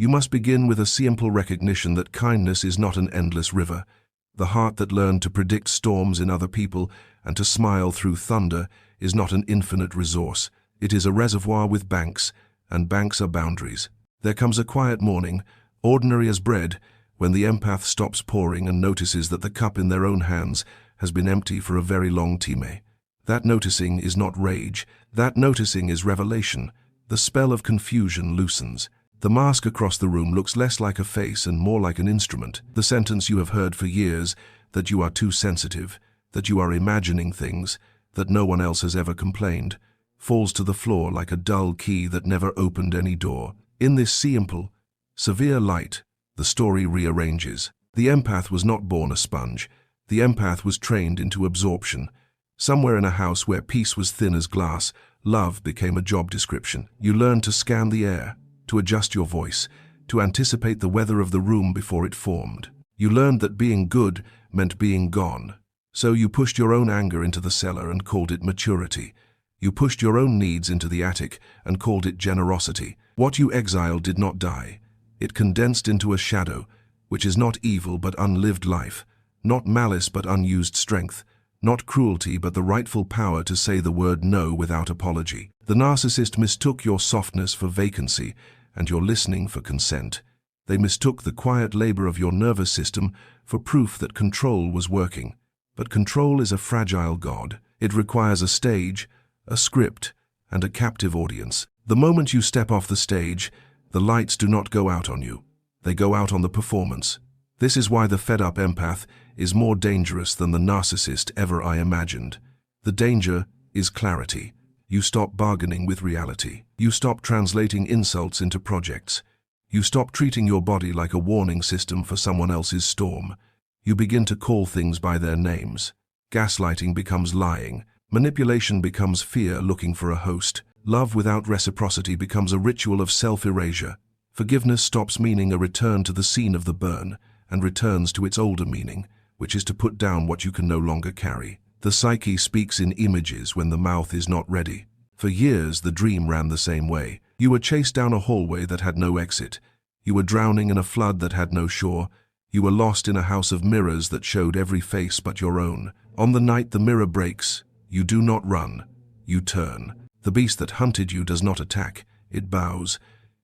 You must begin with a simple recognition that kindness is not an endless river. The heart that learned to predict storms in other people and to smile through thunder is not an infinite resource. It is a reservoir with banks, and banks are boundaries. There comes a quiet morning, ordinary as bread, when the empath stops pouring and notices that the cup in their own hands has been empty for a very long time. That noticing is not rage. That noticing is revelation. The spell of confusion loosens. The mask across the room looks less like a face and more like an instrument. The sentence you have heard for years, that you are too sensitive, that you are imagining things, that no one else has ever complained, falls to the floor like a dull key that never opened any door. In this simple, severe light, the story rearranges. The empath was not born a sponge. The empath was trained into absorption. Somewhere in a house where peace was thin as glass, love became a job description. You learned to scan the air, to adjust your voice, to anticipate the weather of the room before it formed. You learned that being good meant being gone. So you pushed your own anger into the cellar and called it maturity. You pushed your own needs into the attic and called it generosity. What you exiled did not die. It condensed into a shadow, which is not evil but unlived life, not malice but unused strength, not cruelty but the rightful power to say the word no without apology. The narcissist mistook your softness for vacancy and your listening for consent. They mistook the quiet labor of your nervous system for proof that control was working. But control is a fragile god. It requires a stage, a script, and a captive audience. The moment you step off the stage, the lights do not go out on you. They go out on the performance. This is why the fed-up empath is more dangerous than the narcissist ever I imagined. The danger is clarity. You stop bargaining with reality. You stop translating insults into projects. You stop treating your body like a warning system for someone else's storm. You begin to call things by their names. Gaslighting becomes lying. Manipulation becomes fear looking for a host. Love without reciprocity becomes a ritual of self-erasure. Forgiveness stops meaning a return to the scene of the burn and returns to its older meaning, which is to put down what you can no longer carry. The psyche speaks in images when the mouth is not ready. For years, the dream ran the same way. You were chased down a hallway that had no exit. You were drowning in a flood that had no shore. You were lost in a house of mirrors that showed every face but your own. On the night the mirror breaks, you do not run, you turn. The beast that hunted you does not attack, it bows.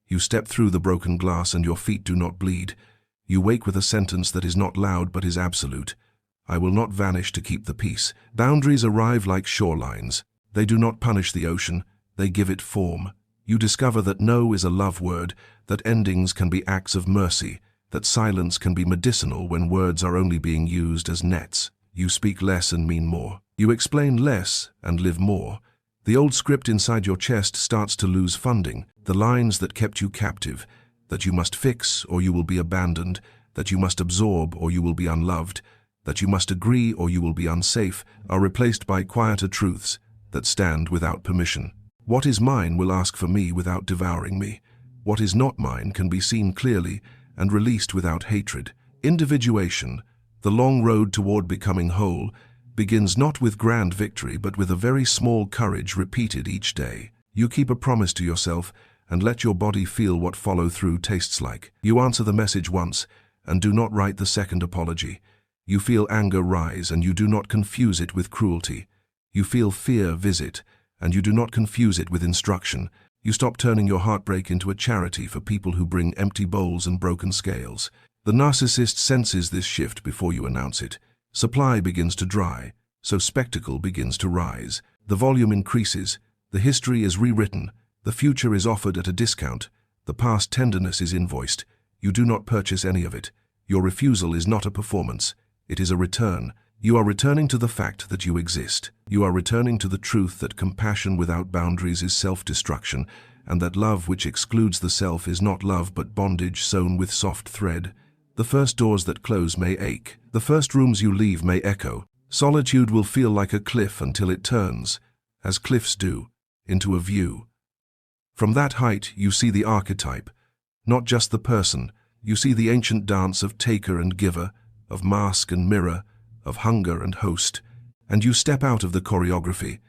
You step through the broken glass and your feet do not bleed. You wake with a sentence that is not loud but is absolute. I will not vanish to keep the peace. Boundaries arrive like shorelines. They do not punish the ocean, they give it form. You discover that no is a love word, that endings can be acts of mercy, that silence can be medicinal when words are only being used as nets. You speak less and mean more. You explain less and live more. The old script inside your chest starts to lose funding. The lines that kept you captive, that you must fix or you will be abandoned, that you must absorb or you will be unloved, that you must agree or you will be unsafe, are replaced by quieter truths that stand without permission. What is mine will ask for me without devouring me. What is not mine can be seen clearly and released without hatred. Individuation, the long road toward becoming whole, begins not with grand victory but with a very small courage repeated each day. You keep a promise to yourself and let your body feel what follow-through tastes like. You answer the message once and do not write the second apology. You feel anger rise and you do not confuse it with cruelty. You feel fear visit and you do not confuse it with instruction. You stop turning your heartbreak into a charity for people who bring empty bowls and broken scales. The narcissist senses this shift before you announce it. Supply begins to dry, so spectacle begins to rise. The volume increases, the history is rewritten, the future is offered at a discount, the past tenderness is invoiced. You do not purchase any of it. Your refusal is not a performance, it is a return. You are returning to the fact that you exist. You are returning to the truth that compassion without boundaries is self-destruction, and that love which excludes the self is not love but bondage sewn with soft thread. The first doors that close may ache. The first rooms you leave may echo. Solitude will feel like a cliff until it turns, as cliffs do, into a view. From that height you see the archetype, not just the person. You see the ancient dance of taker and giver, of mask and mirror, of hunger and host. And you step out of the choreography.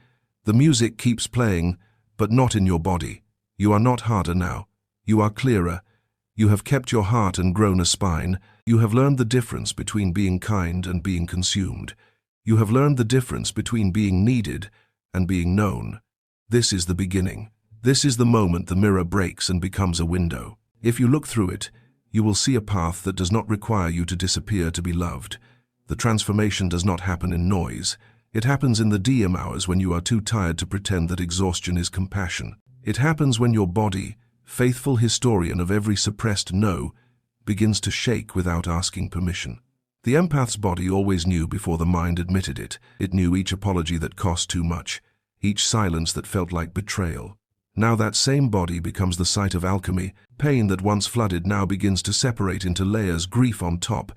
The music keeps playing, but not in your body. You are not harder now. You are clearer. You have kept your heart and grown a spine. You have learned the difference between being kind and being consumed. You have learned the difference between being needed and being known. This is the beginning. This is the moment the mirror breaks and becomes a window. If you look through it, you will see a path that does not require you to disappear to be loved. The transformation does not happen in noise. It happens in the DM hours when you are too tired to pretend that exhaustion is compassion. It happens when your body, faithful historian of every suppressed no, begins to shake without asking permission. The empath's body always knew before the mind admitted it. It knew each apology that cost too much, each silence that felt like betrayal. Now that same body becomes the site of alchemy. Pain that once flooded now begins to separate into layers, grief on top,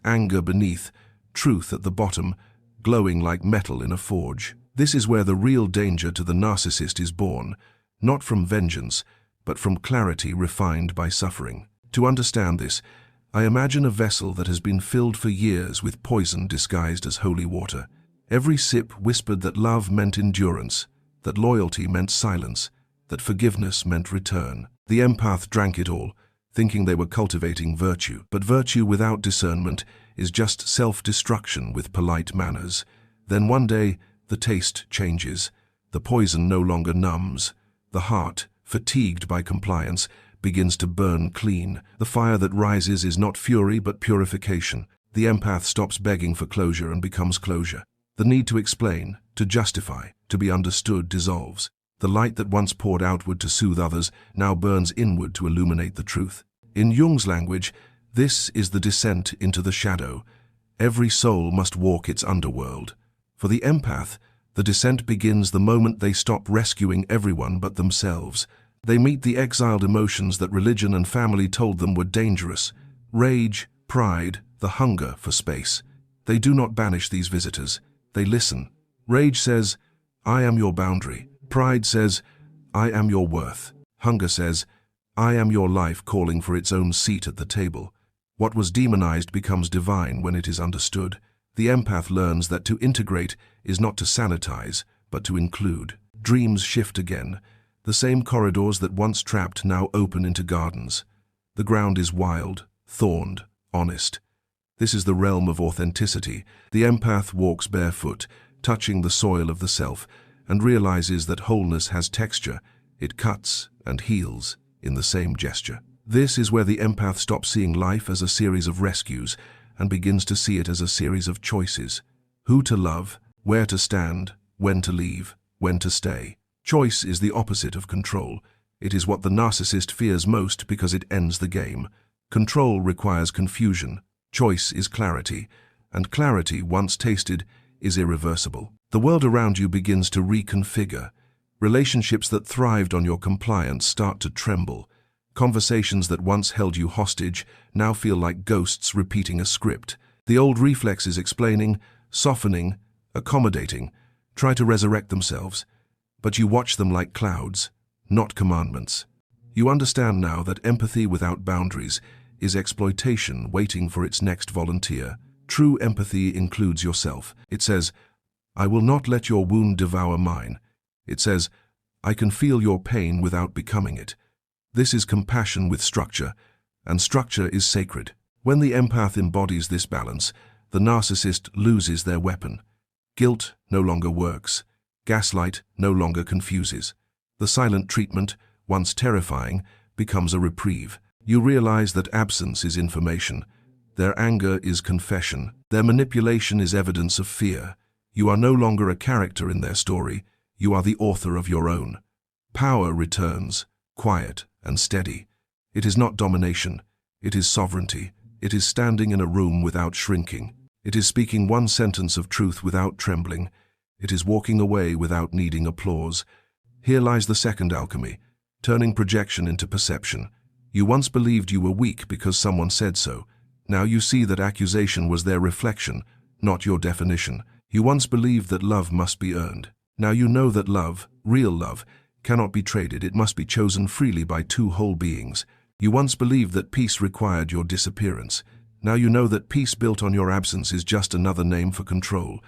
anger beneath, truth at the bottom, glowing like metal in a forge. This is where the real danger to the narcissist is born, not from vengeance, but from clarity refined by suffering. To understand this, I imagine a vessel that has been filled for years with poison disguised as holy water. Every sip whispered that love meant endurance, that loyalty meant silence, that forgiveness meant return. The empath drank it all, thinking they were cultivating virtue. But virtue without discernment is just self-destruction with polite manners. Then one day, the taste changes. The poison no longer numbs. The heart, fatigued by compliance, begins to burn clean. The fire that rises is not fury but purification. The empath stops begging for closure and becomes closure. The need to explain, to justify, to be understood dissolves. The light that once poured outward to soothe others now burns inward to illuminate the truth. In Jung's language, this is the descent into the shadow. Every soul must walk its underworld. For the empath, the descent begins the moment they stop rescuing everyone but themselves. They meet the exiled emotions that religion and family told them were dangerous. Rage, pride, the hunger for space. They do not banish these visitors. They listen. Rage says, "I am your boundary." Pride says, "I am your worth." Hunger says, "I am your life calling for its own seat at the table." What was demonized becomes divine when it is understood. The empath learns that to integrate is not to sanitize, but to include. Dreams shift again. The same corridors that once trapped now open into gardens. The ground is wild, thorned, honest. This is the realm of authenticity. The empath walks barefoot, touching the soil of the self, and realizes that wholeness has texture. It cuts and heals in the same gesture. This is where the empath stops seeing life as a series of rescues and begins to see it as a series of choices. Who to love, where to stand, when to leave, when to stay. Choice is the opposite of control. It is what the narcissist fears most because it ends the game. Control requires confusion. Choice is clarity, and clarity, once tasted, is irreversible. The world around you begins to reconfigure. Relationships that thrived on your compliance start to tremble. Conversations that once held you hostage now feel like ghosts repeating a script. The old reflexes explaining, softening, accommodating, try to resurrect themselves. But you watch them like clouds, not commandments. You understand now that empathy without boundaries is exploitation waiting for its next volunteer. True empathy includes yourself. It says, "I will not let your wound devour mine." It says, "I can feel your pain without becoming it." This is compassion with structure, and structure is sacred. When the empath embodies this balance, the narcissist loses their weapon. Guilt no longer works. Gaslight no longer confuses. The silent treatment, once terrifying, becomes a reprieve. You realize that absence is information. Their anger is confession. Their manipulation is evidence of fear. You are no longer a character in their story. You are the author of your own. Power returns, quiet and steady. It is not domination. It is sovereignty. It is standing in a room without shrinking. It is speaking one sentence of truth without trembling. It is walking away without needing applause. Here lies the second alchemy, turning projection into perception. You once believed you were weak because someone said so. Now you see that accusation was their reflection, not your definition. You once believed that love must be earned. Now you know that love, real love, cannot be traded. It must be chosen freely by two whole beings. You once believed that peace required your disappearance. Now you know that peace built on your absence is just another name for control.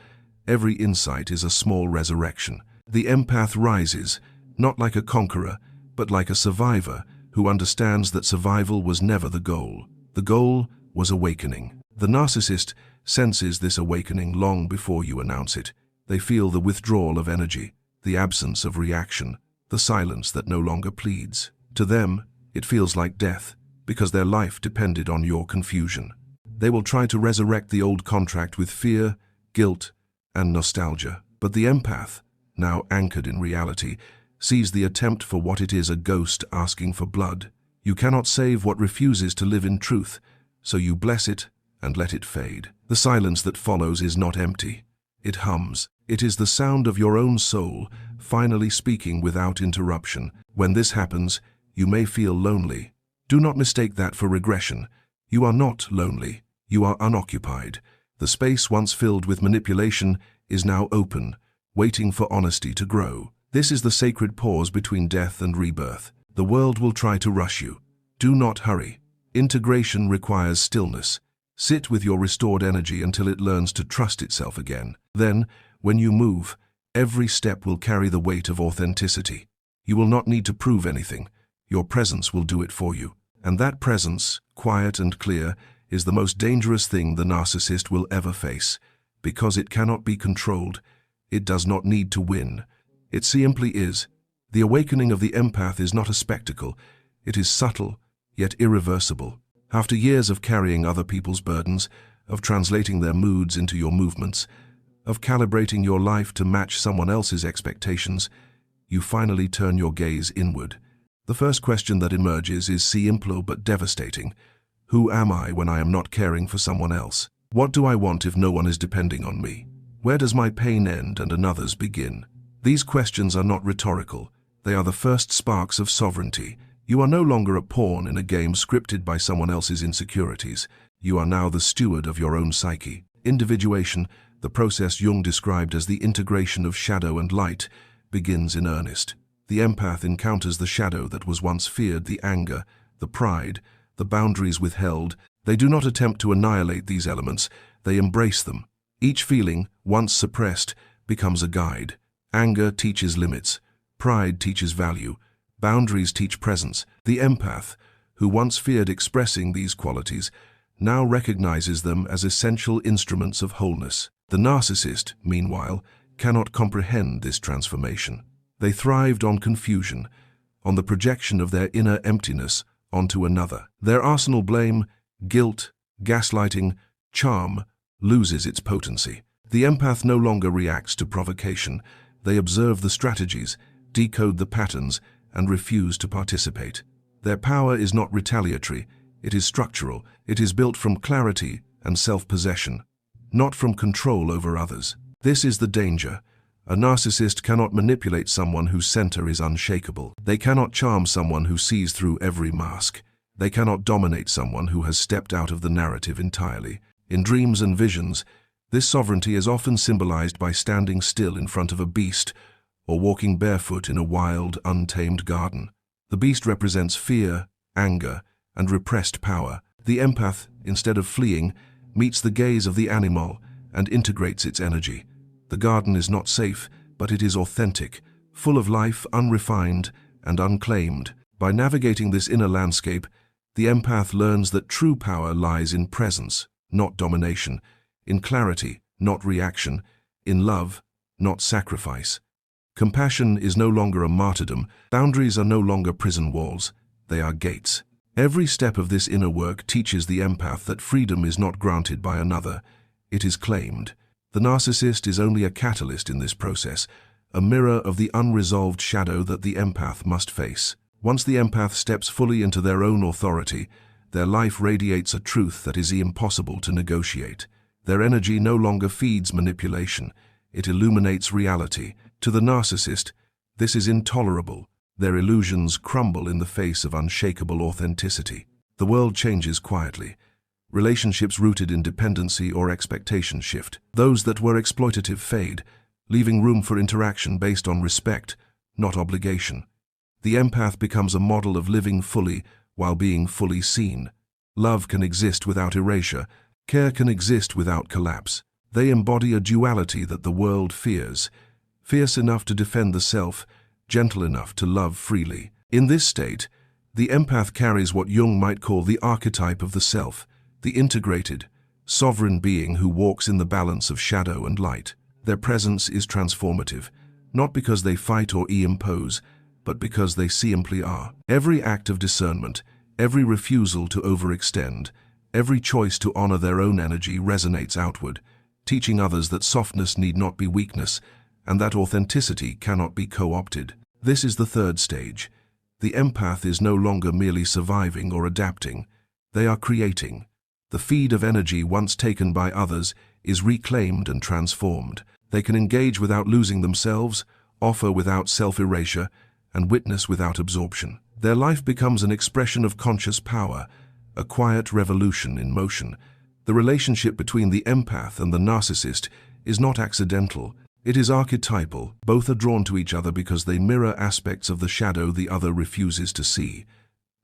Every insight is a small resurrection. The empath rises, not like a conqueror, but like a survivor, who understands that survival was never the goal. The goal was awakening. The narcissist senses this awakening long before you announce it. They feel the withdrawal of energy, the absence of reaction, the silence that no longer pleads. To them, it feels like death, because their life depended on your confusion. They will try to resurrect the old contract with fear, guilt, and nostalgia. But the empath, now anchored in reality, sees the attempt for what it is: a ghost asking for blood. You cannot save what refuses to live in truth, so you bless it and let it fade. The silence that follows is not empty. It hums. It is the sound of your own soul, finally speaking without interruption. When this happens, you may feel lonely. Do not mistake that for regression. You are not lonely. You are unoccupied. The space once filled with manipulation is now open, waiting for honesty to grow. This is the sacred pause between death and rebirth. The world will try to rush you. Do not hurry. Integration requires stillness. Sit with your restored energy until it learns to trust itself again. Then, when you move, every step will carry the weight of authenticity. You will not need to prove anything. Your presence will do it for you. And that presence, quiet and clear, is the most dangerous thing the narcissist will ever face. Because it cannot be controlled, it does not need to win. It simply is. The awakening of the empath is not a spectacle. It is subtle, yet irreversible. After years of carrying other people's burdens, of translating their moods into your movements, of calibrating your life to match someone else's expectations, you finally turn your gaze inward. The first question that emerges is simple but devastating. Who am I when I am not caring for someone else? What do I want if no one is depending on me? Where does my pain end and another's begin? These questions are not rhetorical. They are the first sparks of sovereignty. You are no longer a pawn in a game scripted by someone else's insecurities. You are now the steward of your own psyche. Individuation, the process Jung described as the integration of shadow and light, begins in earnest. The empath encounters the shadow that was once feared, the anger, the pride, the boundaries withheld. They do not attempt to annihilate these elements, they embrace them. Each feeling, once suppressed, becomes a guide. Anger teaches limits. Pride teaches value. Boundaries teach presence. The empath, who once feared expressing these qualities, now recognizes them as essential instruments of wholeness. The narcissist, meanwhile, cannot comprehend this transformation. They thrived on confusion, on the projection of their inner emptiness onto another. Their arsenal: blame, guilt, gaslighting, charm, loses its potency. The empath no longer reacts to provocation. They observe the strategies, decode the patterns, and refuse to participate. Their power is not retaliatory, it is structural. It is built from clarity and self-possession, not from control over others. This is the danger. A narcissist cannot manipulate someone whose center is unshakable. They cannot charm someone who sees through every mask. They cannot dominate someone who has stepped out of the narrative entirely. In dreams and visions, this sovereignty is often symbolized by standing still in front of a beast or walking barefoot in a wild, untamed garden. The beast represents fear, anger, and repressed power. The empath, instead of fleeing, meets the gaze of the animal and integrates its energy. The garden is not safe, but it is authentic, full of life, unrefined and unclaimed. By navigating this inner landscape, the empath learns that true power lies in presence, not domination, in clarity, not reaction, in love, not sacrifice. Compassion is no longer a martyrdom. Boundaries are no longer prison walls. They are gates. Every step of this inner work teaches the empath that freedom is not granted by another. It is claimed. The narcissist is only a catalyst in this process, a mirror of the unresolved shadow that the empath must face. Once the empath steps fully into their own authority, their life radiates a truth that is impossible to negotiate. Their energy no longer feeds manipulation. It illuminates reality. To the narcissist, this is intolerable. Their illusions crumble in the face of unshakable authenticity. The world changes quietly. Relationships rooted in dependency or expectation shift. Those that were exploitative fade, leaving room for interaction based on respect, not obligation. The empath becomes a model of living fully while being fully seen. Love can exist without erasure. Care can exist without collapse. They embody a duality that the world fears. Fierce enough to defend the self, gentle enough to love freely. In this state, The empath carries what Jung might call the archetype of the self, the integrated, sovereign being who walks in the balance of shadow and light. Their presence is transformative, not because they fight or impose, but because they simply are. Every act of discernment, every refusal to overextend, every choice to honor their own energy resonates outward, teaching others that softness need not be weakness, and that authenticity cannot be co-opted. This is the third stage. The empath is no longer merely surviving or adapting. They are creating. The feed of energy once taken by others is reclaimed and transformed. They can engage without losing themselves, offer without self-erasure, and witness without absorption. Their life becomes an expression of conscious power, a quiet revolution in motion. The relationship between the empath and the narcissist is not accidental. It is archetypal. Both are drawn to each other because they mirror aspects of the shadow the other refuses to see.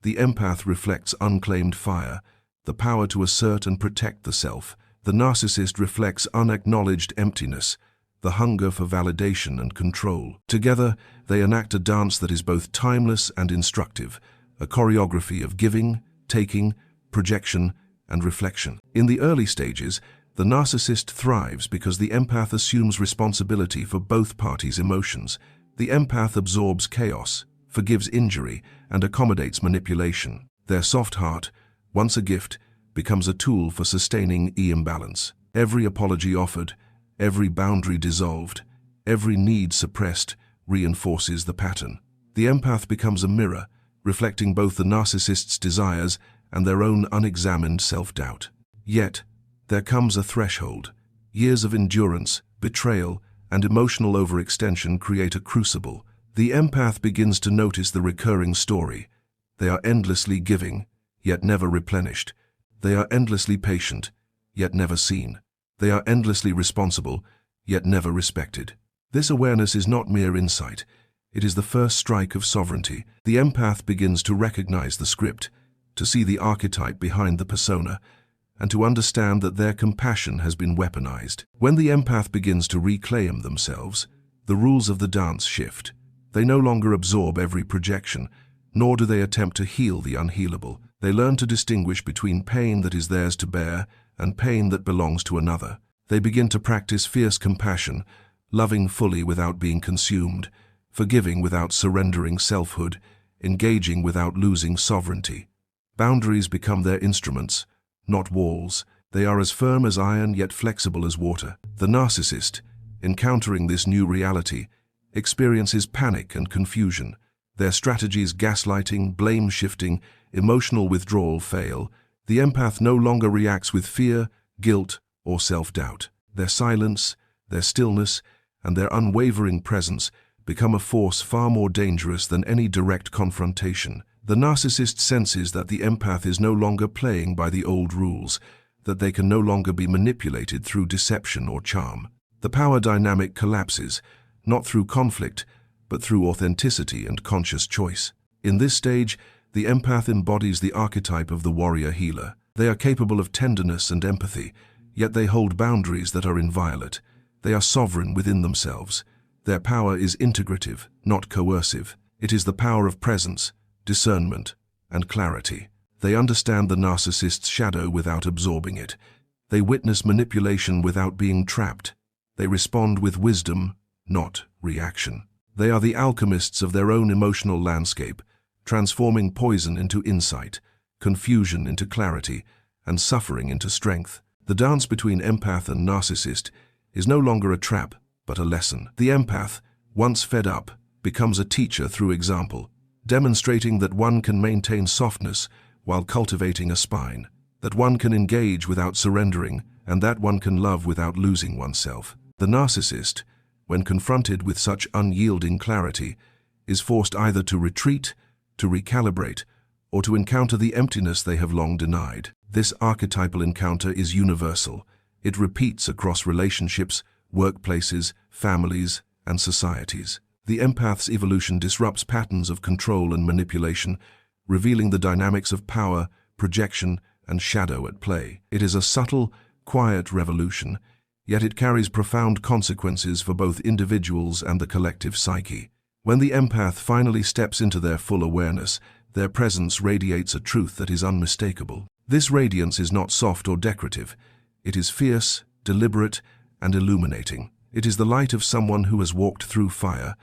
The empath reflects unclaimed fire, the power to assert and protect the self. The narcissist reflects unacknowledged emptiness, the hunger for validation and control. Together, they enact a dance that is both timeless and instructive, a choreography of giving, taking, projection, and reflection. In the early stages, the narcissist thrives because the empath assumes responsibility for both parties' emotions. The empath absorbs chaos, forgives injury, and accommodates manipulation. Their soft heart, once a gift, becomes a tool for sustaining imbalance. Every apology offered, every boundary dissolved, every need suppressed reinforces the pattern. The empath becomes a mirror, reflecting both the narcissist's desires and their own unexamined self-doubt. Yet, there comes a threshold. Years of endurance, betrayal, and emotional overextension create a crucible. The empath begins to notice the recurring story. They are endlessly giving, yet never replenished. They are endlessly patient, yet never seen. They are endlessly responsible, yet never respected. This awareness is not mere insight. It is the first strike of sovereignty. The empath begins to recognize the script, to see the archetype behind the persona, and to understand that their compassion has been weaponized. When the empath begins to reclaim themselves, the rules of the dance shift. They no longer absorb every projection, nor do they attempt to heal the unhealable. They learn to distinguish between pain that is theirs to bear and pain that belongs to another. They begin to practice fierce compassion, loving fully without being consumed, forgiving without surrendering selfhood, engaging without losing sovereignty. Boundaries become their instruments, not walls. They are as firm as iron yet flexible as water. The narcissist, encountering this new reality, experiences panic and confusion. Their strategies gaslighting, blame-shifting, emotional withdrawal fail. The empath no longer reacts with fear, guilt, or self-doubt. Their silence, their stillness, and their unwavering presence become a force far more dangerous than any direct confrontation. The narcissist senses that the empath is no longer playing by the old rules, that they can no longer be manipulated through deception or charm. The power dynamic collapses, not through conflict, but through authenticity and conscious choice. In this stage, the empath embodies the archetype of the warrior healer. They are capable of tenderness and empathy, yet they hold boundaries that are inviolate. They are sovereign within themselves. Their power is integrative, not coercive. It is the power of presence, discernment, and clarity. They understand the narcissist's shadow without absorbing it. They witness manipulation without being trapped. They respond with wisdom, not reaction. They are the alchemists of their own emotional landscape, transforming poison into insight, confusion into clarity, and suffering into strength. The dance between empath and narcissist is no longer a trap, but a lesson. The empath, once fed up, becomes a teacher through example, demonstrating that one can maintain softness while cultivating a spine, that one can engage without surrendering, and that one can love without losing oneself. The narcissist, when confronted with such unyielding clarity, is forced either to retreat, to recalibrate, or to encounter the emptiness they have long denied. This archetypal encounter is universal. It repeats across relationships, workplaces, families, and societies. The empath's evolution disrupts patterns of control and manipulation, revealing the dynamics of power, projection, and shadow at play. It is a subtle, quiet revolution, yet it carries profound consequences for both individuals and the collective psyche. When the empath finally steps into their full awareness, Their presence radiates a truth that is unmistakable. This radiance is not soft or decorative. It is fierce, deliberate, and illuminating. It is the light of someone who has walked through fire,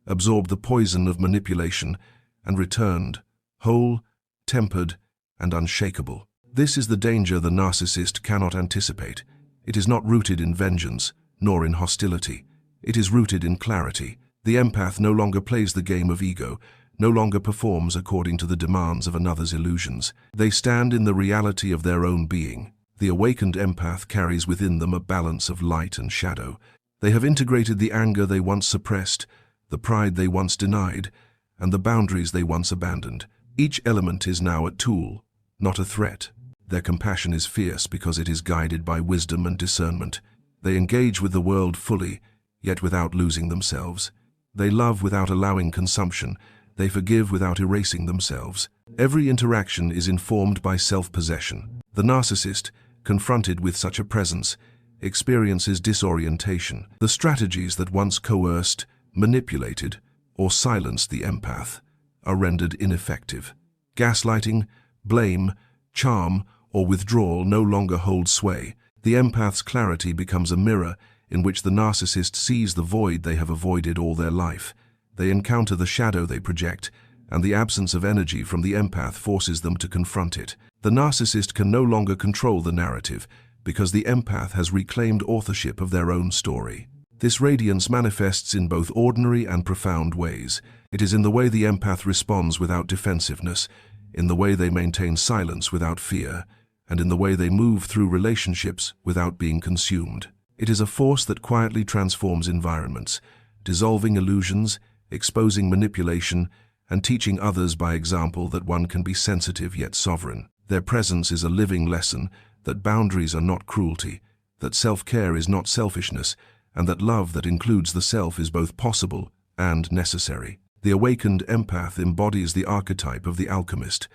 absorbed the poison of manipulation, and returned, whole, tempered, and unshakable. This is the danger the narcissist cannot anticipate. It is not rooted in vengeance, nor in hostility. It is rooted in clarity. The empath no longer plays the game of ego, no longer performs according to the demands of another's illusions. They stand in the reality of their own being. The awakened empath carries within them a balance of light and shadow. They have integrated the anger they once suppressed, the pride they once denied, and the boundaries they once abandoned. Each element is now a tool, not a threat. Their compassion is fierce because it is guided by wisdom and discernment. They engage with the world fully, yet without losing themselves. They love without allowing consumption. They forgive without erasing themselves. Every interaction is informed by self-possession. The narcissist, confronted with such a presence, experiences disorientation. The strategies that once coerced, manipulated, or silenced the empath are rendered ineffective. Gaslighting, blame, charm, or withdrawal no longer hold sway. The empath's clarity becomes a mirror in which the narcissist sees the void they have avoided all their life. They encounter the shadow they project, and the absence of energy from the empath forces them to confront it. The narcissist can no longer control the narrative because the empath has reclaimed authorship of their own story. This radiance manifests in both ordinary and profound ways. It is in the way the empath responds without defensiveness, in the way they maintain silence without fear, and in the way they move through relationships without being consumed. It is a force that quietly transforms environments, dissolving illusions, exposing manipulation, and teaching others by example that one can be sensitive yet sovereign. Their presence is a living lesson that boundaries are not cruelty, that self-care is not selfishness, and that love that includes the self is both possible and necessary. The awakened empath embodies the archetype of the alchemist.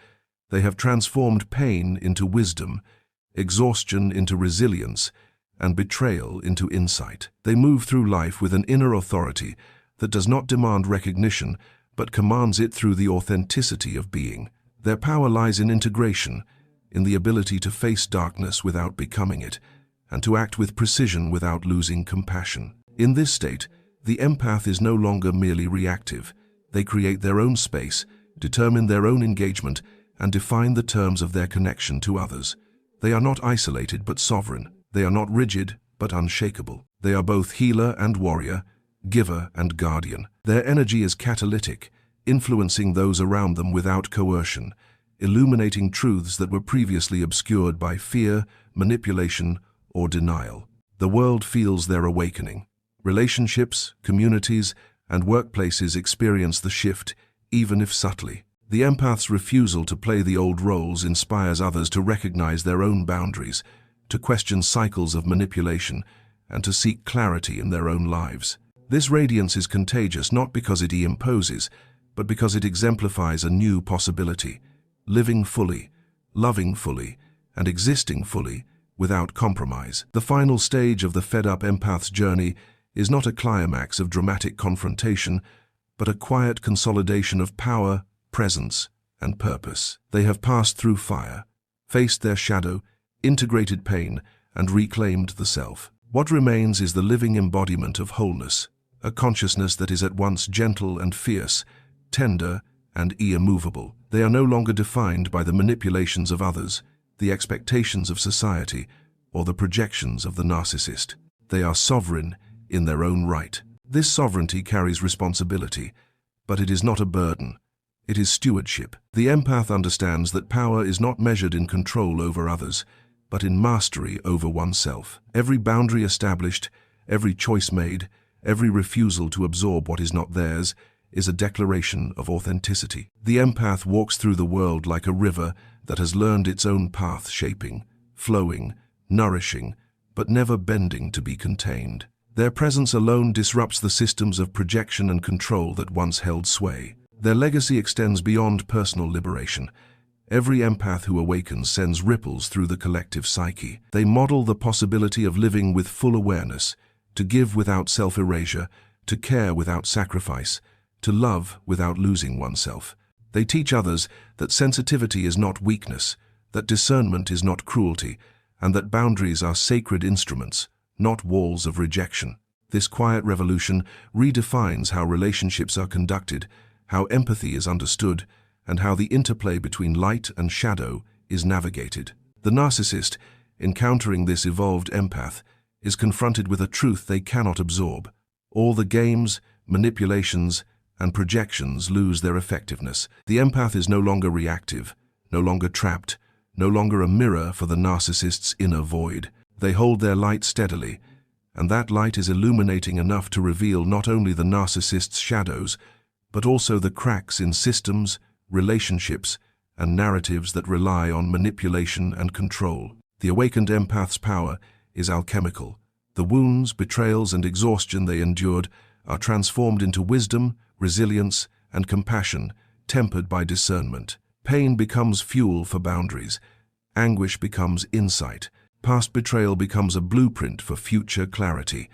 They have transformed pain into wisdom, exhaustion into resilience, and betrayal into insight. They move through life with an inner authority that does not demand recognition, but commands it through the authenticity of being. Their power lies in integration, in the ability to face darkness without becoming it, and to act with precision without losing compassion. In this state, the empath is no longer merely reactive. They create their own space, determine their own engagement, and define the terms of their connection to others. They are not isolated but sovereign. They are not rigid but unshakable. They are both healer and warrior, giver and guardian. Their energy is catalytic, influencing those around them without coercion, illuminating truths that were previously obscured by fear, manipulation, or denial. The world feels their awakening. Relationships, communities, and workplaces experience the shift, even if subtly. The empath's refusal to play the old roles inspires others to recognize their own boundaries, to question cycles of manipulation, and to seek clarity in their own lives. This radiance is contagious not because it imposes, but because it exemplifies a new possibility, living fully, loving fully, and existing fully without compromise. The final stage of the fed-up empath's journey is not a climax of dramatic confrontation, but a quiet consolidation of power, presence, and purpose. They have passed through fire, faced their shadow, integrated pain, and reclaimed the self. What remains is the living embodiment of wholeness, a consciousness that is at once gentle and fierce, tender and immovable. They are no longer defined by the manipulations of others, the expectations of society, or the projections of the narcissist. They are sovereign in their own right. This sovereignty carries responsibility, but it is not a burden. It is stewardship. The empath understands that power is not measured in control over others, but in mastery over oneself. Every boundary established, every choice made, every refusal to absorb what is not theirs is a declaration of authenticity. The empath walks through the world like a river that has learned its own path, shaping, flowing, nourishing, but never bending to be contained. Their presence alone disrupts the systems of projection and control that once held sway. Their legacy extends beyond personal liberation. Every empath who awakens sends ripples through the collective psyche. They model the possibility of living with full awareness, to give without self-erasure, to care without sacrifice, to love without losing oneself. They teach others that sensitivity is not weakness, that discernment is not cruelty, and that boundaries are sacred instruments, not walls of rejection. This quiet revolution redefines how relationships are conducted, how empathy is understood, and how the interplay between light and shadow is navigated. The narcissist, encountering this evolved empath, is confronted with a truth they cannot absorb. All the games, manipulations, and projections lose their effectiveness. The empath is no longer reactive, no longer trapped, no longer a mirror for the narcissist's inner void. They hold their light steadily, and that light is illuminating enough to reveal not only the narcissist's shadows, but also the cracks in systems, relationships, and narratives that rely on manipulation and control. The awakened empath's power is alchemical. The wounds, betrayals, and exhaustion they endured are transformed into wisdom, resilience, and compassion, tempered by discernment. Pain becomes fuel for boundaries. Anguish becomes insight. Past betrayal becomes a blueprint for future clarity.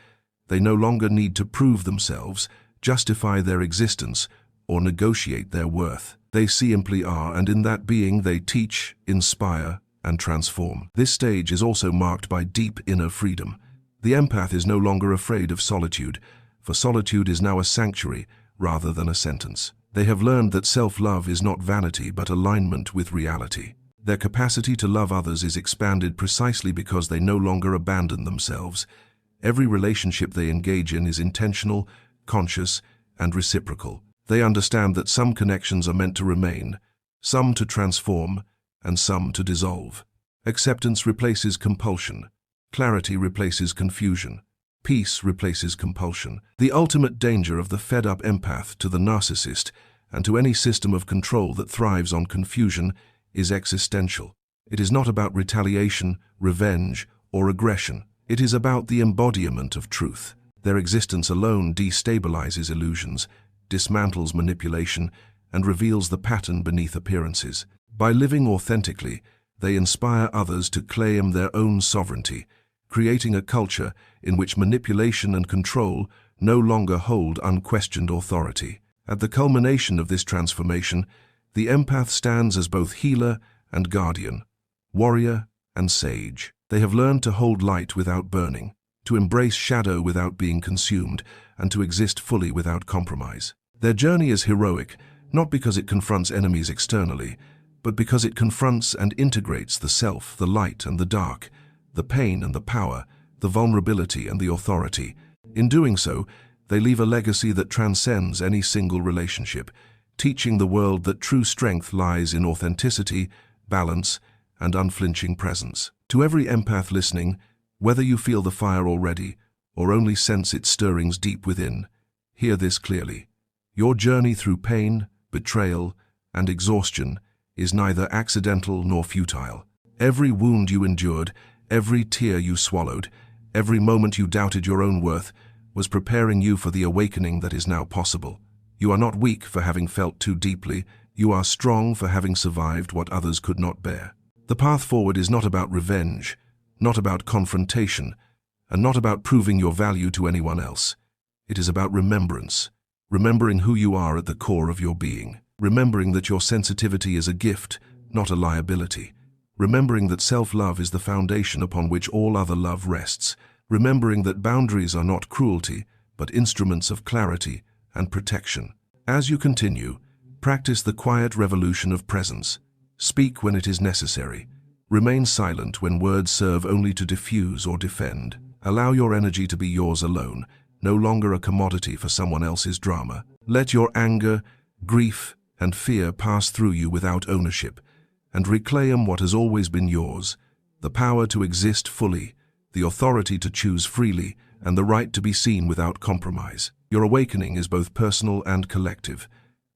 They no longer need to prove themselves, justify their existence, or negotiate their worth. They simply are, and in that being they teach, inspire, and transform. This stage is also marked by deep inner freedom. The empath is no longer afraid of solitude, for solitude is now a sanctuary rather than a sentence. They have learned that self-love is not vanity but alignment with reality. Their capacity to love others is expanded precisely because they no longer abandon themselves. Every relationship they engage in is intentional, conscious, and reciprocal. They understand that some connections are meant to remain, some to transform, and some to dissolve. Acceptance replaces compulsion. Clarity replaces confusion. Peace replaces compulsion. The ultimate danger of the fed-up empath to the narcissist and to any system of control that thrives on confusion is existential. It is not about retaliation, revenge, or aggression. It is about the embodiment of truth. Their existence alone destabilizes illusions, dismantles manipulation, and reveals the pattern beneath appearances. By living authentically, they inspire others to claim their own sovereignty, creating a culture in which manipulation and control no longer hold unquestioned authority. At the culmination of this transformation, the empath stands as both healer and guardian, warrior and sage. They have learned to hold light without burning, to embrace shadow without being consumed, and to exist fully without compromise. Their journey is heroic, not because it confronts enemies externally, but because it confronts and integrates the self, the light and the dark, the pain and the power, the vulnerability and the authority. In doing so, they leave a legacy that transcends any single relationship, teaching the world that true strength lies in authenticity, balance, and unflinching presence. To every empath listening, whether you feel the fire already or only sense its stirrings deep within, hear this clearly. Your journey through pain, betrayal, and exhaustion is neither accidental nor futile. Every wound you endured, every tear you swallowed, every moment you doubted your own worth was preparing you for the awakening that is now possible. You are not weak for having felt too deeply. You are strong for having survived what others could not bear. The path forward is not about revenge, not about confrontation, and not about proving your value to anyone else. It is about remembrance, remembering who you are at the core of your being, remembering that your sensitivity is a gift, not a liability, remembering that self-love is the foundation upon which all other love rests, remembering that boundaries are not cruelty, but instruments of clarity and protection. As you continue, practice the quiet revolution of presence. Speak when it is necessary. Remain silent when words serve only to diffuse or defend. Allow your energy to be yours alone, no longer a commodity for someone else's drama. Let your anger, grief, and fear pass through you without ownership, and reclaim what has always been yours: the power to exist fully, the authority to choose freely, and the right to be seen without compromise. Your awakening is both personal and collective.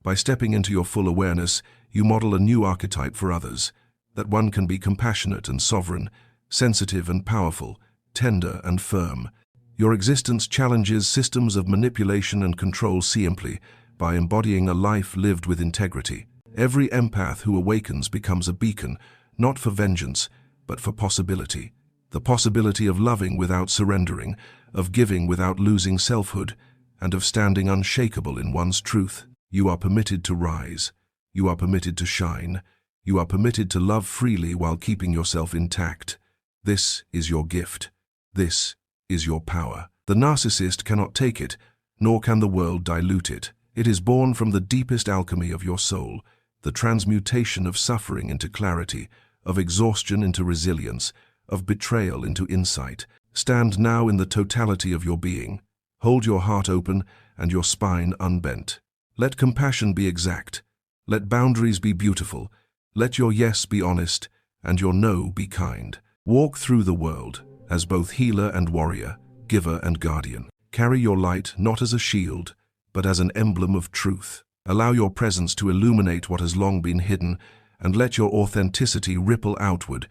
By stepping into your full awareness, you model a new archetype for others, that one can be compassionate and sovereign, sensitive and powerful, tender and firm. Your existence challenges systems of manipulation and control simply by embodying a life lived with integrity. Every empath who awakens becomes a beacon, not for vengeance, but for possibility. The possibility of loving without surrendering, of giving without losing selfhood, and of standing unshakable in one's truth. You are permitted to rise, You are permitted to shine. You are permitted to love freely while keeping yourself intact. This is your gift. This is your power. The narcissist cannot take it, nor can the world dilute it. It is born from the deepest alchemy of your soul, the transmutation of suffering into clarity, of exhaustion into resilience, of betrayal into insight. Stand now in the totality of your being. Hold your heart open and your spine unbent. Let compassion be exact. Let boundaries be beautiful. Let your yes be honest and your no be kind. Walk through the world as both healer and warrior, giver and guardian. Carry your light not as a shield, but as an emblem of truth. Allow your presence to illuminate what has long been hidden, and let your authenticity ripple outward,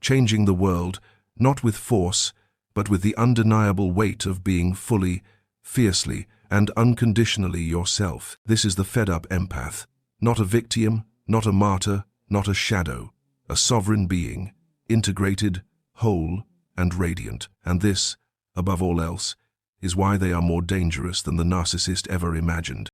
changing the world, not with force, but with the undeniable weight of being fully, fiercely, and unconditionally yourself. This is the fed-up empath, not a victim, not a martyr, not a shadow, a sovereign being, integrated, whole, and radiant. And this, above all else, is why they are more dangerous than the narcissist ever imagined.